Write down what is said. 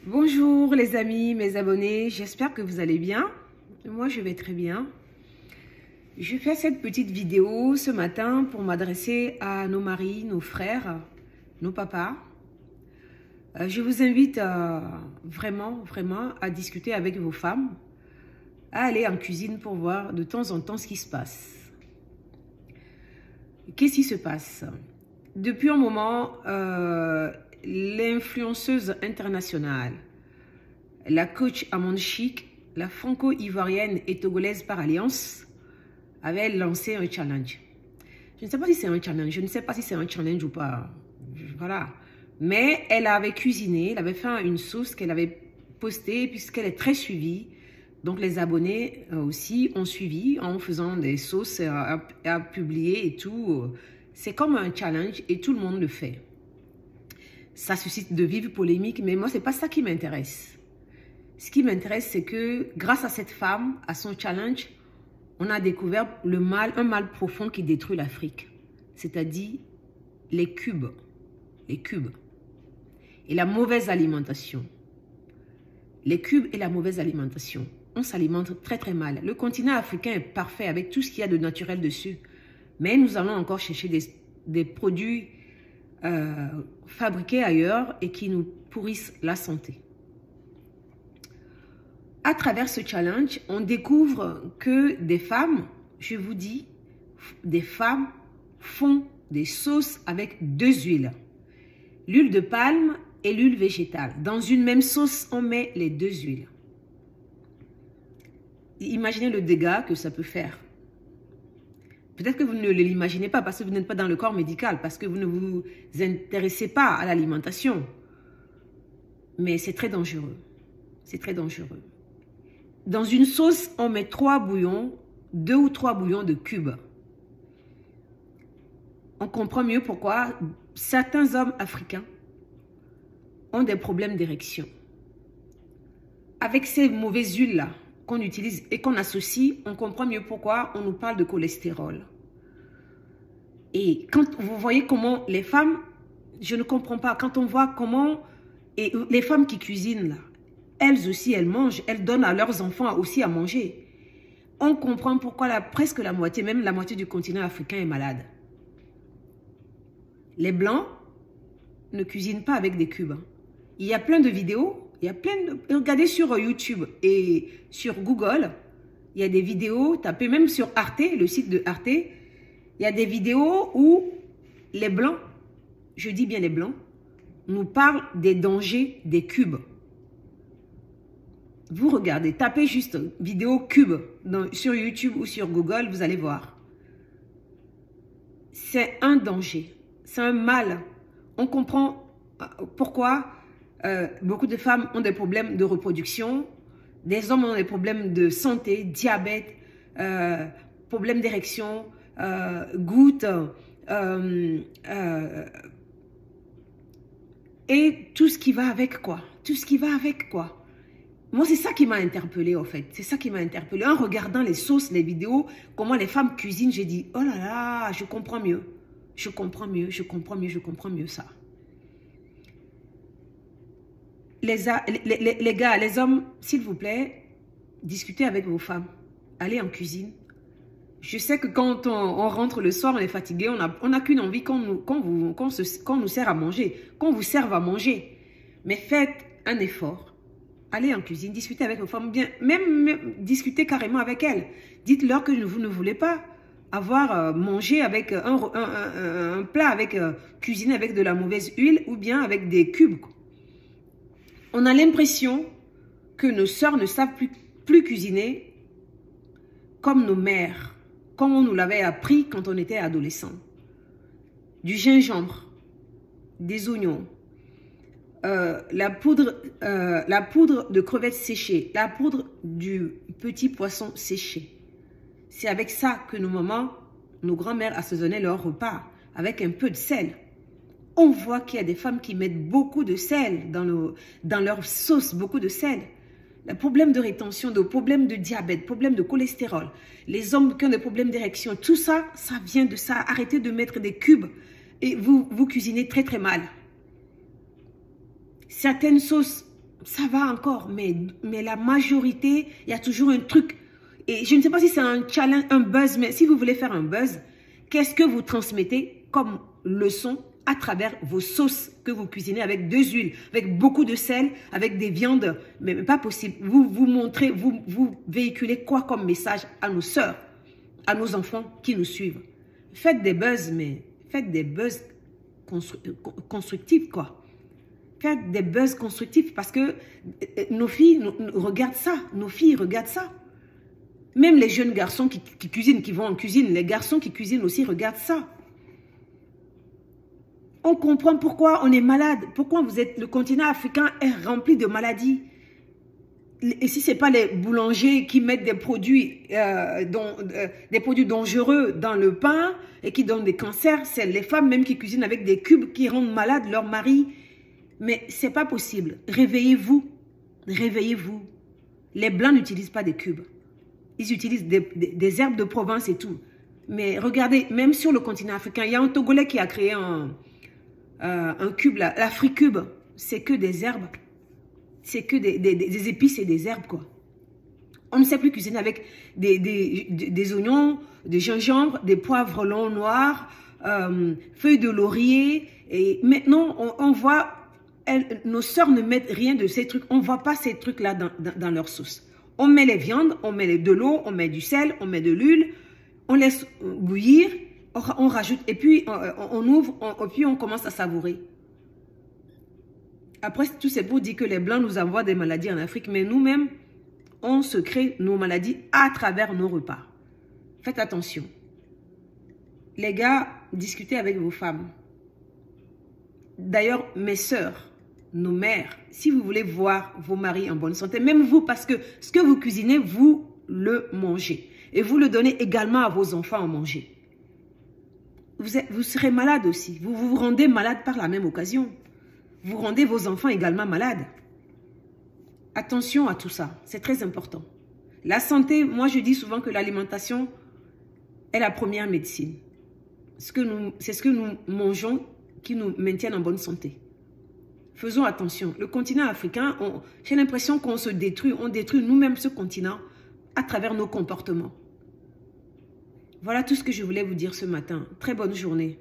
Bonjour les amis, mes abonnés, j'espère que vous allez bien. Moi je vais très bien. Je fais cette petite vidéo ce matin pour m'adresser à nos maris, nos frères, nos papas. Je vous invite vraiment à discuter avec vos femmes, à aller en cuisine pour voir de temps en temps ce qui se passe. Qu'est-ce qui se passe? Depuis un moment, l'influenceuse internationale, la coach Amande Chic, la franco-ivoirienne et togolaise par alliance, avait lancé un challenge. Je ne sais pas si c'est un challenge, je ne sais pas si c'est un challenge ou pas. Voilà. Mais elle avait cuisiné, elle avait fait une sauce qu'elle avait postée puisqu'elle est très suivie. Donc les abonnés aussi ont suivi en faisant des sauces à publier et tout. C'est comme un challenge et tout le monde le fait. Ça suscite de vives polémiques, mais moi, ce n'est pas ça qui m'intéresse. Ce qui m'intéresse, c'est que grâce à cette femme, à son challenge, on a découvert un mal profond qui détruit l'Afrique. C'est-à-dire les cubes. Les cubes. Et la mauvaise alimentation. Les cubes et la mauvaise alimentation. On s'alimente très mal. Le continent africain est parfait avec tout ce qu'il y a de naturel dessus. Mais nous allons encore chercher des produits fabriqués ailleurs et qui nous pourrissent la santé. À travers ce challenge, on découvre que des femmes, je vous dis, des femmes font des sauces avec deux huiles. L'huile de palme et l'huile végétale. Dans une même sauce, on met les deux huiles. Imaginez le dégât que ça peut faire. Peut-être que vous ne l'imaginez pas parce que vous n'êtes pas dans le corps médical, parce que vous ne vous intéressez pas à l'alimentation. Mais c'est très dangereux. C'est très dangereux. Dans une sauce, on met 3 bouillons, 2 ou 3 bouillons de cubes. On comprend mieux pourquoi certains hommes africains ont des problèmes d'érection. Avec ces mauvaises huiles-là qu'on utilise et qu'on associe, on comprend mieux pourquoi on nous parle de cholestérol. Et quand vous voyez comment les femmes, je ne comprends pas, quand on voit comment, et les femmes qui cuisinent là, elles aussi, elles mangent, elles donnent à leurs enfants aussi à manger. On comprend pourquoi presque la moitié, même la moitié du continent africain est malade. Les Blancs ne cuisinent pas avec des cubes. Il y a plein de vidéos. Regardez sur YouTube et sur Google, il y a des vidéos, tapez même sur Arte, le site de Arte, il y a des vidéos où les Blancs, je dis bien les Blancs, nous parlent des dangers des cubes. Vous regardez, tapez juste vidéo cube sur YouTube ou sur Google, vous allez voir. C'est un danger, c'est un mal. On comprend pourquoi beaucoup de femmes ont des problèmes de reproduction, des hommes ont des problèmes de santé, diabète, problèmes d'érection, gouttes, et tout ce qui va avec quoi. Tout ce qui va avec quoi. Moi, c'est ça qui m'a interpellée, en fait. C'est ça qui m'a interpellée. En regardant les sauces, les vidéos, comment les femmes cuisinent, j'ai dit, oh là là, je comprends mieux. Je comprends mieux, je comprends mieux, je comprends mieux ça. Les gars, les hommes, s'il vous plaît, discutez avec vos femmes. Allez en cuisine. Je sais que quand on rentre le soir, on est fatigué, on n'a qu'une envie qu'on nous sert à manger, qu'on vous serve à manger. Mais faites un effort. Allez en cuisine, discutez avec vos femmes, bien, même discutez carrément avec elles. Dites-leur que vous ne voulez pas avoir mangé avec un plat cuisiné avec de la mauvaise huile ou bien avec des cubes. On a l'impression que nos sœurs ne savent plus cuisiner comme nos mères, comme on nous l'avait appris quand on était adolescent. Du gingembre, des oignons, la poudre de crevettes séchées, la poudre du petit poisson séché. C'est avec ça que nos mamans, nos grands-mères assaisonnaient leur repas, avec un peu de sel. On voit qu'il y a des femmes qui mettent beaucoup de sel dans leur sauce, beaucoup de sel. Le problème de rétention d'eau, problème de diabète, problème de cholestérol, les hommes qui ont des problèmes d'érection, tout ça, ça vient de ça. Arrêtez de mettre des cubes et vous cuisinez très mal. Certaines sauces ça va encore, mais la majorité, il y a toujours un truc. Et je ne sais pas si c'est un challenge, un buzz, mais si vous voulez faire un buzz, qu'est-ce que vous transmettez comme leçon à travers vos sauces que vous cuisinez avec 2 huiles, avec beaucoup de sel, avec des viandes, mais pas possible. Vous montrez, vous véhiculez quoi comme message à nos sœurs, à nos enfants qui nous suivent. Faites des buzz, mais faites des buzz constructifs, quoi. Faites des buzz constructifs parce que nos filles regardent ça, nos filles regardent ça. Même les jeunes garçons qui cuisinent, qui vont en cuisine, les garçons qui cuisinent aussi regardent ça. On comprend pourquoi on est malade, pourquoi le continent africain est rempli de maladies. Et si ce n'est pas les boulangers qui mettent des produits dangereux dans le pain et qui donnent des cancers, c'est les femmes même qui cuisinent avec des cubes qui rendent malades leur mari. Mais ce n'est pas possible. Réveillez-vous. Réveillez-vous. Les Blancs n'utilisent pas des cubes. Ils utilisent des herbes de Provence et tout. Mais regardez, même sur le continent africain, il y a un Togolais qui a créé un cube, l'Africube. C'est que des herbes. C'est que des épices et des herbes, quoi. On ne sait plus cuisiner avec des oignons, des gingembre, des poivres longs noirs, feuilles de laurier. Et maintenant, on voit, nos sœurs ne mettent rien de ces trucs. On ne voit pas ces trucs-là dans leur sauce. On met les viandes, on met de l'eau, on met du sel, on met de l'huile, on laisse bouillir, on rajoute, et puis on ouvre, et puis on commence à savourer. Après, tout c'est pour dire que les Blancs nous envoient des maladies en Afrique, mais nous-mêmes, on se crée nos maladies à travers nos repas. Faites attention. Les gars, discutez avec vos femmes. D'ailleurs, mes sœurs, nos mères, si vous voulez voir vos maris en bonne santé, même vous, parce que ce que vous cuisinez, vous le mangez. Et vous le donnez également à vos enfants à manger. Vous serez malade aussi. Vous vous rendez malade par la même occasion. Vous rendez vos enfants également malades. Attention à tout ça, c'est très important. La santé, moi je dis souvent que l'alimentation est la première médecine. C'est ce que nous mangeons qui nous maintiennent en bonne santé. Faisons attention. Le continent africain, j'ai l'impression qu'on se détruit, on détruit nous-mêmes ce continent à travers nos comportements. Voilà tout ce que je voulais vous dire ce matin. Très bonne journée.